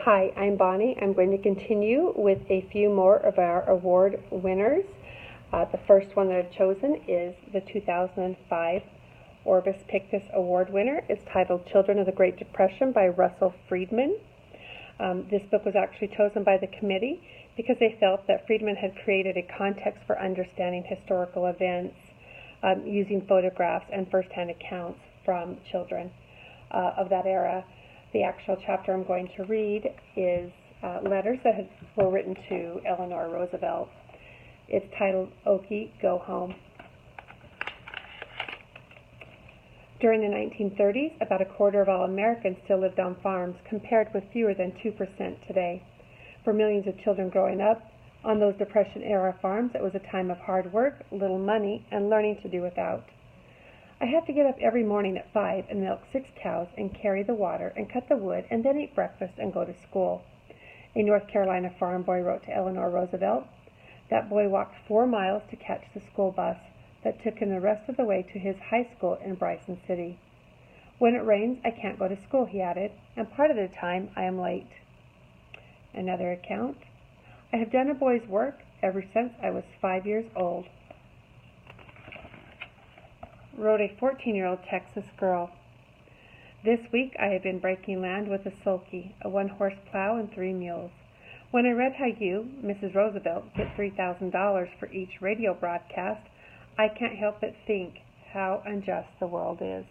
Hi, I'm Bonnie. I'm going to continue with a few more of our award winners. The first one that I've chosen is the 2005 Orbis Pictus Award winner. It's titled Children of the Great Depression by Russell Friedman. This book was actually chosen by the committee because they felt that Friedman had created a context for understanding historical events using photographs and first-hand accounts from children of that era. The actual chapter I'm going to read is letters that were written to Eleanor Roosevelt. It's titled Okie, Go Home. During the 1930s, about a quarter of all Americans still lived on farms, compared with fewer than 2% today. For millions of children growing up on those Depression-era farms, it was a time of hard work, little money, and learning to do without. I had to get up every morning at 5 and milk 6 cows and carry the water and cut the wood and then eat breakfast and go to school. A North Carolina farm boy wrote to Eleanor Roosevelt. That boy walked 4 miles to catch the school bus that took him the rest of the way to his high school in Bryson City. When it rains, I can't go to school, he added, and part of the time I am late. Another account. I have done a boy's work ever since I was 5 years old. Wrote a 14-year-old Texas girl. This week I have been breaking land with a sulky, a 1-horse plow, and 3 mules. When I read how you, Mrs. Roosevelt, get $3,000 for each radio broadcast, I can't help but think how unjust the world is.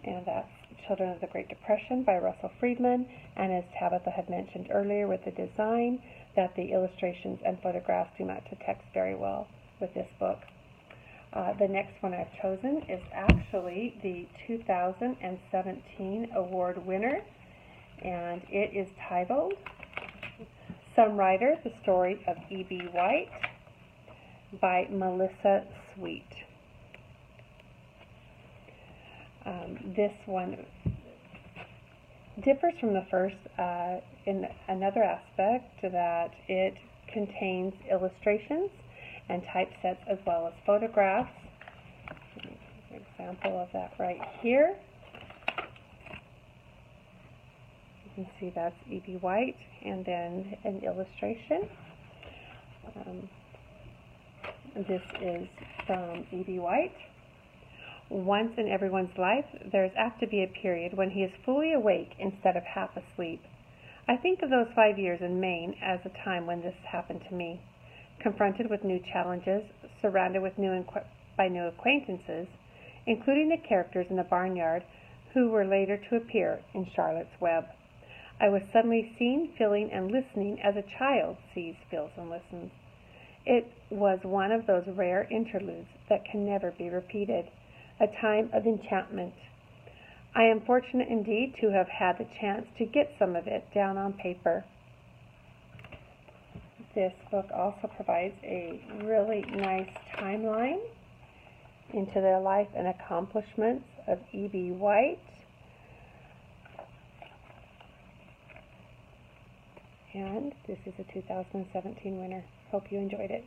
And that's Children of the Great Depression by Russell Friedman, and as Tabitha had mentioned earlier with the design, that the illustrations and photographs do match the text very well with this book. The next one I've chosen is actually the 2017 award winner, and it is titled Some Writer, The Story of E.B. White by Melissa Sweet. This one differs from the first in another aspect that it contains illustrations and typesets as well as photographs. An example of that right here. You can see that's E.B. White, and then an illustration. This is from E.B. White. Once in everyone's life, there is apt to be a period when he is fully awake instead of half asleep. I think of those 5 years in Maine as a time when this happened to me. Confronted with new challenges, surrounded with new acquaintances, including the characters in the barnyard who were later to appear in Charlotte's Web. I was suddenly seeing, feeling, and listening as a child sees, feels, and listens. It was one of those rare interludes that can never be repeated, a time of enchantment. I am fortunate indeed to have had the chance to get some of it down on paper. This book also provides a really nice timeline into the life and accomplishments of E.B. White. And this is a 2017 winner. Hope you enjoyed it.